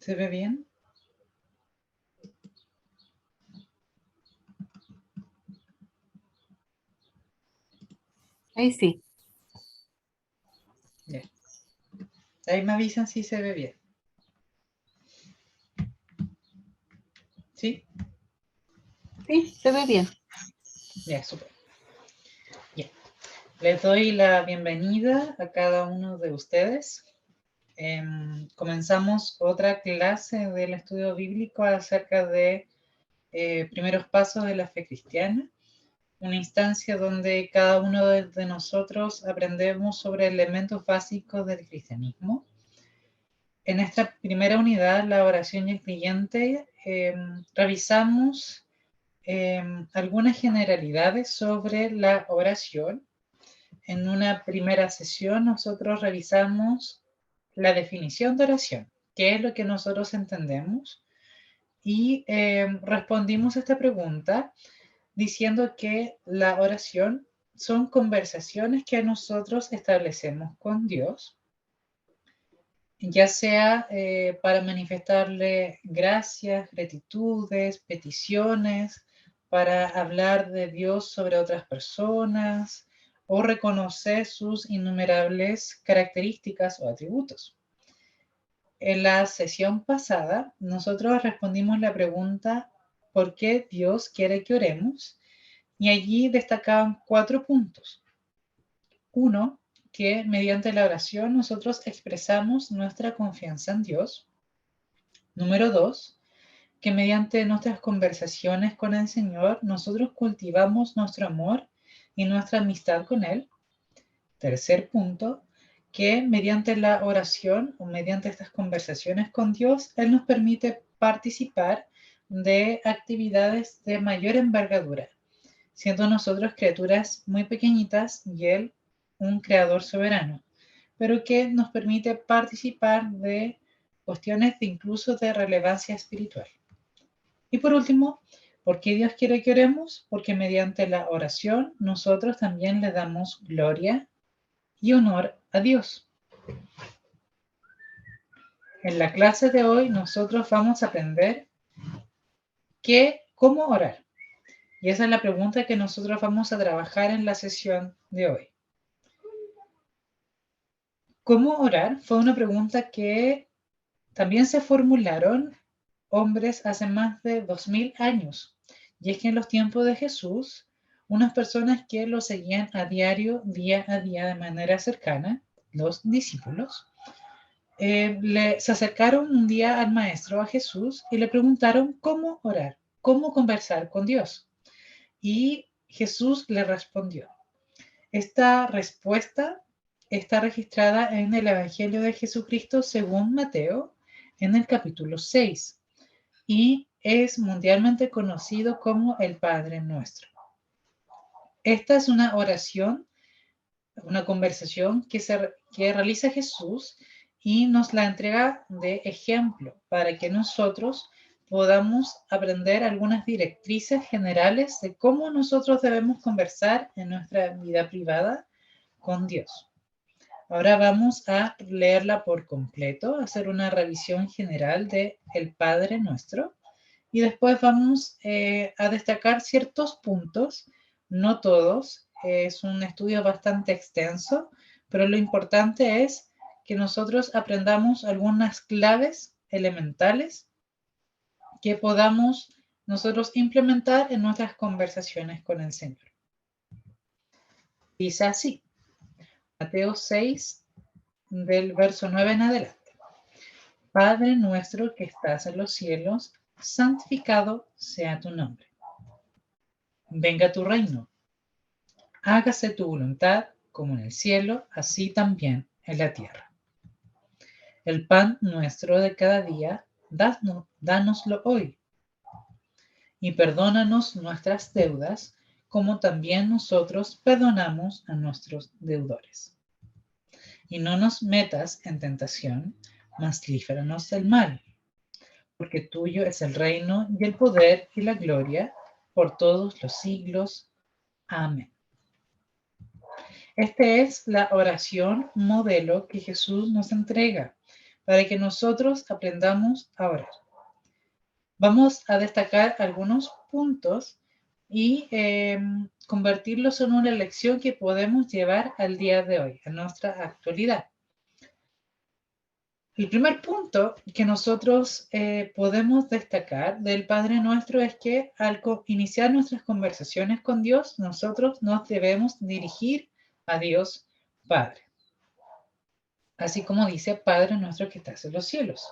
¿Se ve bien? Ahí sí. Bien. Ahí me avisan si se ve bien. ¿Sí? Sí, se ve bien. Ya, súper. Bien. Les doy la bienvenida a cada uno de ustedes. Comenzamos otra clase del estudio bíblico acerca de primeros pasos de la fe cristiana. Una instancia donde cada uno de nosotros aprendemos sobre elementos básicos del cristianismo. En esta primera unidad, la oración y el creyente, revisamos algunas generalidades sobre la oración. En una primera sesión nosotros revisamos la definición de oración, qué es lo que nosotros entendemos, y respondimos a esta pregunta diciendo que la oración son conversaciones que nosotros establecemos con Dios, ya sea para manifestarle gracias, gratitudes, peticiones, para hablar de Dios sobre otras personas o reconocer sus innumerables características o atributos. En la sesión pasada, nosotros respondimos la pregunta ¿por qué Dios quiere que oremos? Y allí destacaban 4 puntos. 1, que mediante la oración nosotros expresamos nuestra confianza en Dios. Número 2, que mediante nuestras conversaciones con el Señor nosotros cultivamos nuestro amor y nuestra amistad con Él. Tercer punto, que mediante la oración o mediante estas conversaciones con Dios, Él nos permite participar de actividades de mayor envergadura, siendo nosotros criaturas muy pequeñitas y Él un creador soberano, pero que nos permite participar de cuestiones de incluso de relevancia espiritual. Y por último, ¿por qué Dios quiere que oremos? Porque mediante la oración nosotros también le damos gloria y honor a Dios. En la clase de hoy nosotros vamos a aprender cómo orar. Y esa es la pregunta que nosotros vamos a trabajar en la sesión de hoy. ¿Cómo orar? Fue una pregunta que también se formularon hombres hace más de 2000 años. Y es que en los tiempos de Jesús, unas personas que lo seguían a diario, día a día, de manera cercana, los discípulos, se acercaron un día al maestro, a Jesús, y le preguntaron cómo orar, cómo conversar con Dios. Y Jesús le respondió. Esta respuesta está registrada en el Evangelio de Jesucristo según Mateo, en el capítulo 6, y es mundialmente conocido como el Padre Nuestro. Esta es una oración, una conversación que realiza Jesús y nos la entrega de ejemplo para que nosotros podamos aprender algunas directrices generales de cómo nosotros debemos conversar en nuestra vida privada con Dios. Ahora vamos a leerla por completo, hacer una revisión general de el Padre Nuestro y después vamos a destacar ciertos puntos, no todos, es un estudio bastante extenso, pero lo importante es que nosotros aprendamos algunas claves elementales que podamos nosotros implementar en nuestras conversaciones con el Señor. Dice así, Mateo 6, del verso 9 en adelante. Padre nuestro que estás en los cielos, santificado sea tu nombre. Venga tu reino. Hágase tu voluntad como en el cielo, así también en la tierra. El pan nuestro de cada día, dánoslo hoy. Y perdónanos nuestras deudas, como también nosotros perdonamos a nuestros deudores. Y no nos metas en tentación, mas líbranos del mal. Porque tuyo es el reino y el poder y la gloria por todos los siglos. Amén. Esta es la oración modelo que Jesús nos entrega para que nosotros aprendamos a orar. Vamos a destacar algunos puntos y convertirlos en una lección que podemos llevar al día de hoy, a nuestra actualidad. El primer punto que nosotros podemos destacar del Padre Nuestro es que al iniciar nuestras conversaciones con Dios, nosotros nos debemos dirigir a Dios Padre. Así como dice Padre Nuestro que estás en los cielos.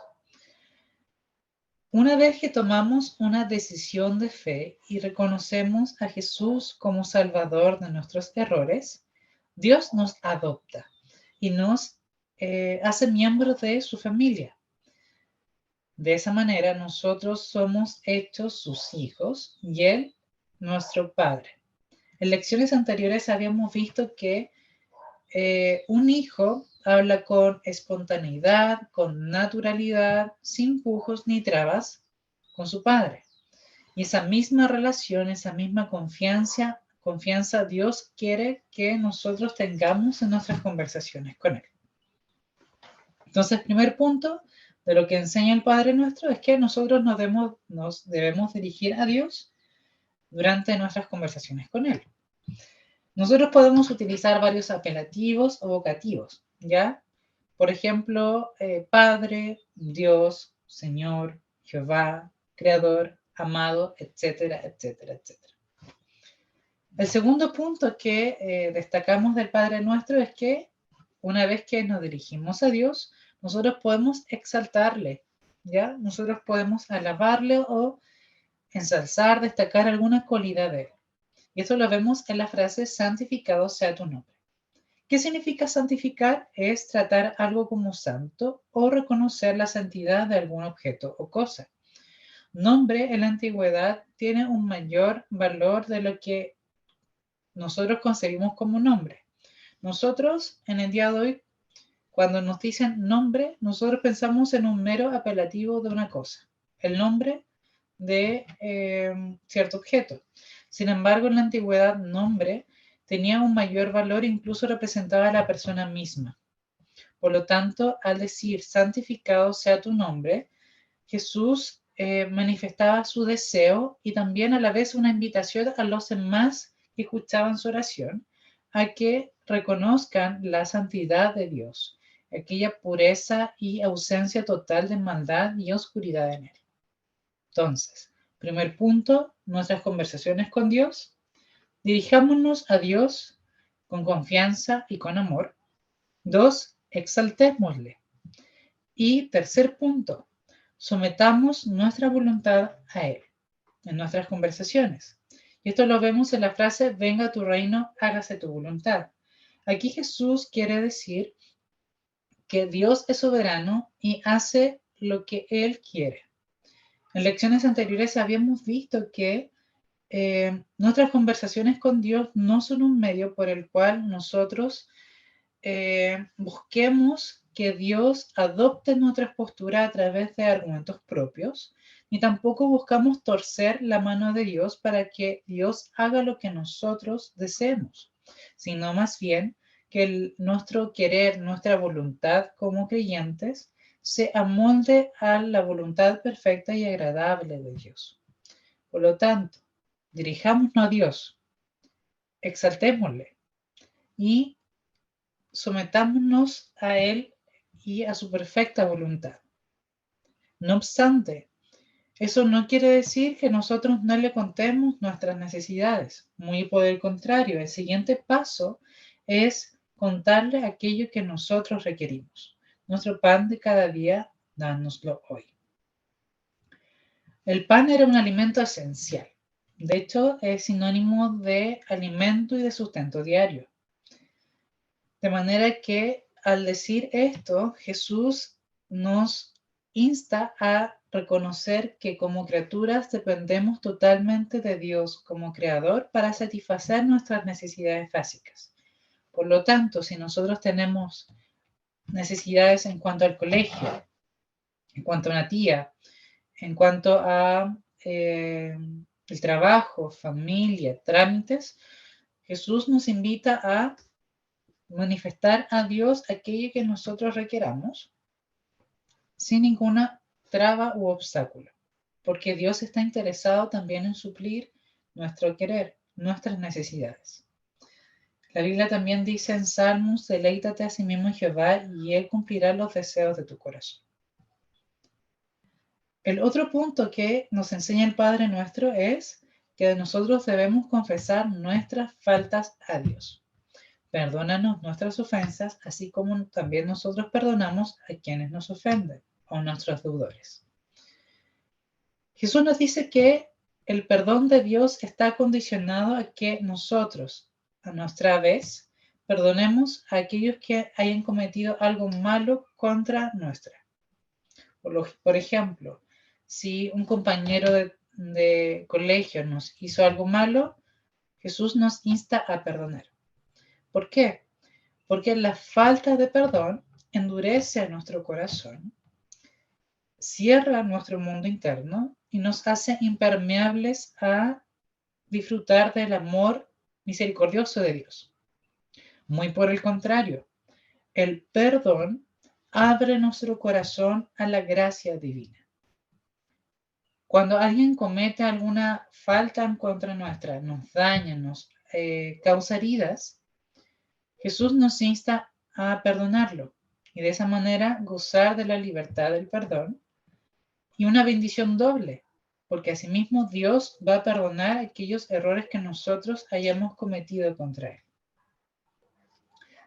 Una vez que tomamos una decisión de fe y reconocemos a Jesús como Salvador de nuestros errores, Dios nos adopta y nos hace miembros de su familia. De esa manera nosotros somos hechos sus hijos y Él nuestro Padre. En lecciones anteriores habíamos visto que un hijo habla con espontaneidad, con naturalidad, sin pujos ni trabas con su padre. Y esa misma relación, esa misma confianza Dios quiere que nosotros tengamos en nuestras conversaciones con Él. Entonces, primer punto de lo que enseña el Padre Nuestro es que nosotros nos debemos dirigir a Dios durante nuestras conversaciones con Él. Nosotros podemos utilizar varios apelativos o vocativos, ¿ya? Por ejemplo, Padre, Dios, Señor, Jehová, Creador, amado, etcétera, etcétera, etcétera. El segundo punto que destacamos del Padre Nuestro es que una vez que nos dirigimos a Dios, nosotros podemos exaltarle, ¿ya? Nosotros podemos alabarle o ensalzar, destacar alguna cualidad de Él. Y eso lo vemos en la frase santificado sea tu nombre. ¿Qué significa santificar? Es tratar algo como santo o reconocer la santidad de algún objeto o cosa. Nombre en la antigüedad tiene un mayor valor de lo que nosotros concebimos como nombre. Nosotros en el día de hoy, cuando nos dicen nombre, nosotros pensamos en un mero apelativo de una cosa. El nombre de cierto objeto. Sin embargo, en la antigüedad, nombre tenía un mayor valor, incluso representaba a la persona misma. Por lo tanto, al decir santificado sea tu nombre, Jesús manifestaba su deseo y también a la vez una invitación a los demás que escuchaban su oración a que reconozcan la santidad de Dios, aquella pureza y ausencia total de maldad y oscuridad en él. Entonces, primer punto, nuestras conversaciones con Dios. Dirijámonos a Dios con confianza y con amor. 2, exaltémosle. Y tercer punto, sometamos nuestra voluntad a Él en nuestras conversaciones. Y esto lo vemos en la frase, venga a tu reino, hágase tu voluntad. Aquí Jesús quiere decir que Dios es soberano y hace lo que Él quiere. En lecciones anteriores habíamos visto que nuestras conversaciones con Dios no son un medio por el cual nosotros busquemos que Dios adopte nuestras posturas a través de argumentos propios, ni tampoco buscamos torcer la mano de Dios para que Dios haga lo que nosotros deseemos, sino más bien que nuestro querer, nuestra voluntad como creyentes, se amolde a la voluntad perfecta y agradable de Dios. Por lo tanto, dirijámonos a Dios, exaltémosle y sometámonos a Él y a su perfecta voluntad. No obstante, eso no quiere decir que nosotros no le contemos nuestras necesidades. Muy por el contrario, el siguiente paso es contarle aquello que nosotros requerimos. Nuestro pan de cada día, dánoslo hoy. El pan era un alimento esencial. De hecho, es sinónimo de alimento y de sustento diario. De manera que al decir esto, Jesús nos insta a reconocer que como criaturas dependemos totalmente de Dios como creador para satisfacer nuestras necesidades básicas. Por lo tanto, si nosotros tenemos necesidades en cuanto al colegio, en cuanto a una tía, en cuanto a el trabajo, familia, trámites, Jesús nos invita a manifestar a Dios aquello que nosotros requeramos sin ninguna traba u obstáculo, porque Dios está interesado también en suplir nuestro querer, nuestras necesidades. La Biblia también dice en Salmos, deleítate a sí mismo en Jehová y Él cumplirá los deseos de tu corazón. El otro punto que nos enseña el Padre Nuestro es que nosotros debemos confesar nuestras faltas a Dios. Perdónanos nuestras ofensas, así como también nosotros perdonamos a quienes nos ofenden o nuestros deudores. Jesús nos dice que el perdón de Dios está condicionado a que nosotros, a nuestra vez, perdonemos a aquellos que hayan cometido algo malo contra nuestra. Por ejemplo, si un compañero de colegio nos hizo algo malo, Jesús nos insta a perdonar. ¿Por qué? Porque la falta de perdón endurece nuestro corazón, cierra nuestro mundo interno y nos hace impermeables a disfrutar del amor misericordioso de Dios. Muy por el contrario, el perdón abre nuestro corazón a la gracia divina. Cuando alguien comete alguna falta en contra nuestra, nos daña, nos causa heridas, Jesús nos insta a perdonarlo y de esa manera gozar de la libertad del perdón y una bendición doble, porque asimismo Dios va a perdonar aquellos errores que nosotros hayamos cometido contra Él.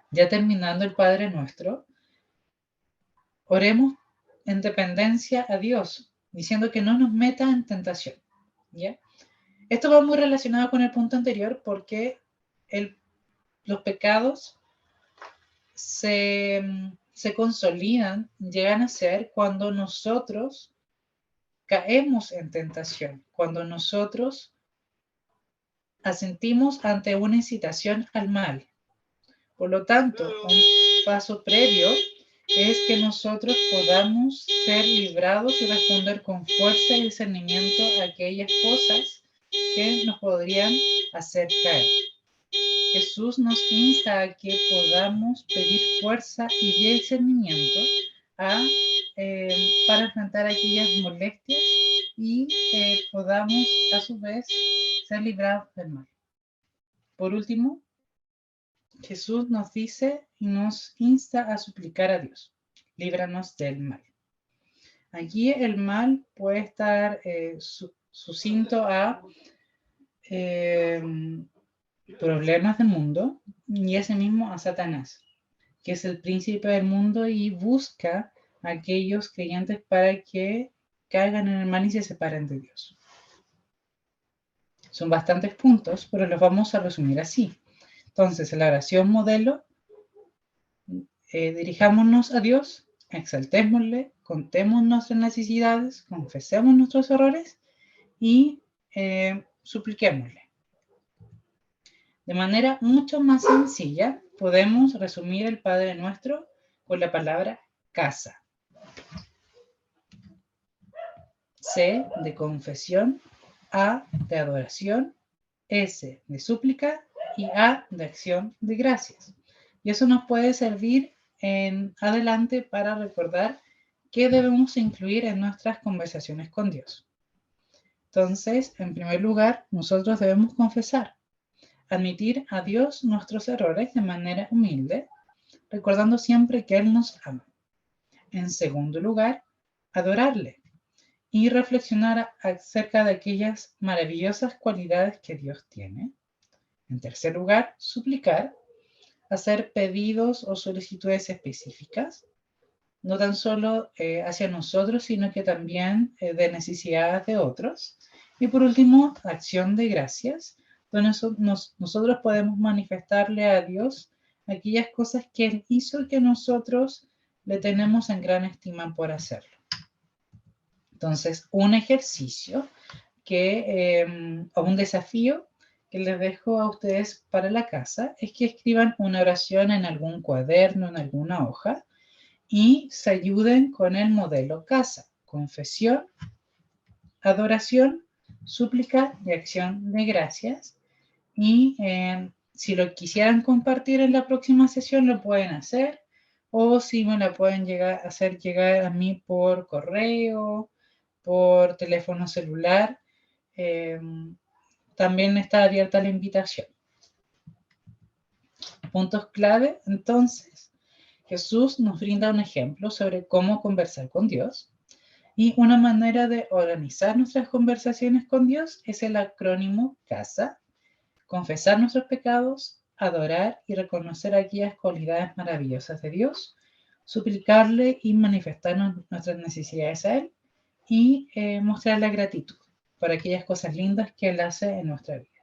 Ya terminando el Padre Nuestro, oremos en dependencia a Dios, diciendo que no nos meta en tentación. ¿Ya? Esto va muy relacionado con el punto anterior porque los pecados se consolidan, llegan a ser cuando nosotros caemos en tentación, cuando nosotros asentimos ante una incitación al mal. Por lo tanto, un paso previo es que nosotros podamos ser librados y responder con fuerza y discernimiento a aquellas cosas que nos podrían hacer caer. Jesús nos insta a que podamos pedir fuerza y discernimiento para enfrentar aquellas molestias y podamos a su vez ser librados del mal. Por último, Jesús nos dice y nos insta a suplicar a Dios, líbranos del mal. Aquí el mal puede estar sucinto a problemas del mundo y ese mismo a Satanás, que es el príncipe del mundo y busca a aquellos creyentes para que caigan en el mal y se separen de Dios. Son bastantes puntos, pero los vamos a resumir así. Entonces, en la oración modelo, dirijámonos a Dios, exaltémosle, contemos nuestras necesidades, confesemos nuestros errores y supliquémosle. De manera mucho más sencilla, podemos resumir el Padre Nuestro con la palabra casa. C de confesión, A de adoración, S de súplica y A de acción de gracias. Y eso nos puede servir en adelante para recordar qué debemos incluir en nuestras conversaciones con Dios. Entonces, en primer lugar, nosotros debemos confesar, admitir a Dios nuestros errores de manera humilde, recordando siempre que Él nos ama. En segundo lugar, adorarle y reflexionar acerca de aquellas maravillosas cualidades que Dios tiene. En tercer lugar, suplicar, hacer pedidos o solicitudes específicas, no tan solo hacia nosotros, sino que también de necesidades de otros. Y por último, acción de gracias, donde nosotros podemos manifestarle a Dios aquellas cosas que Él hizo y que nosotros le tenemos en gran estima por hacerlo. Entonces, un ejercicio o un desafío que les dejo a ustedes para la casa es que escriban una oración en algún cuaderno, en alguna hoja, y se ayuden con el modelo casa: confesión, adoración, súplica y acción de gracias. Y si lo quisieran compartir en la próxima sesión, lo pueden hacer, o si me la pueden hacer llegar a mí por correo, por teléfono celular. También está abierta la invitación. Puntos clave, entonces. Jesús nos brinda un ejemplo sobre cómo conversar con Dios. Y una manera de organizar nuestras conversaciones con Dios es el acrónimo CASA: confesar nuestros pecados, adorar y reconocer aquellas cualidades maravillosas de Dios, suplicarle y manifestarnos nuestras necesidades a Él, y mostrar la gratitud por aquellas cosas lindas que Él hace en nuestra vida.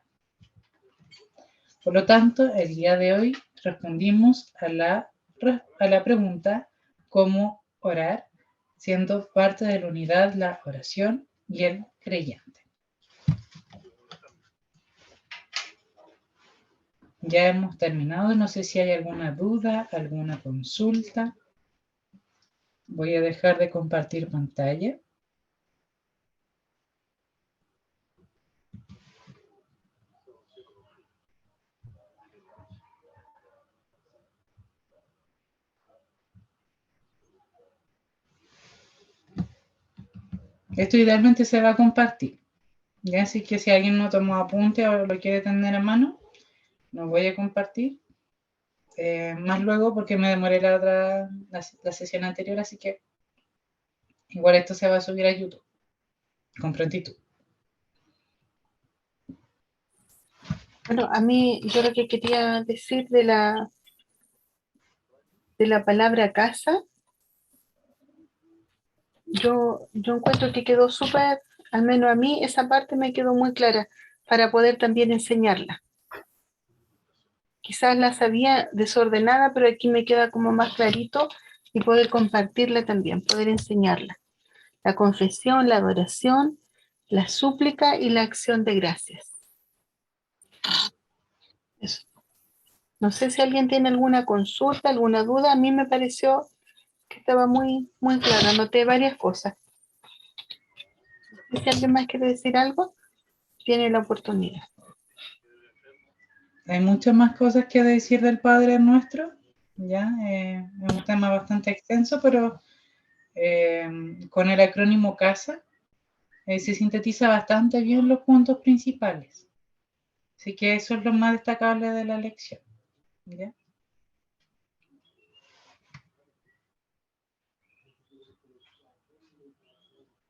Por lo tanto, el día de hoy respondimos a la pregunta ¿cómo orar?, siendo parte de la unidad la oración y el creyente. Ya hemos terminado, no sé si hay alguna duda, alguna consulta. Voy a dejar de compartir pantalla. Esto idealmente se va a compartir. Ya, así que si alguien no tomó apunte o lo quiere tener a mano, lo voy a compartir. Más luego porque me demoré la sesión anterior, así que igual esto se va a subir a YouTube con prontitud. Bueno, a mí yo lo que quería decir de la palabra casa, yo encuentro que quedó súper, al menos a mí esa parte me quedó muy clara para poder también enseñarla. Quizás la sabía desordenada, pero aquí me queda como más clarito y poder compartirla también, poder enseñarla. La confesión, la adoración, la súplica y la acción de gracias. Eso. No sé si alguien tiene alguna consulta, alguna duda. A mí me pareció que estaba muy, muy claro. Anoté varias cosas. Si alguien más quiere decir algo, tiene la oportunidad. Hay muchas más cosas que decir del Padre Nuestro, ya, es un tema bastante extenso, pero con el acrónimo CASA se sintetiza bastante bien los puntos principales. Así que eso es lo más destacable de la lección, ¿ya?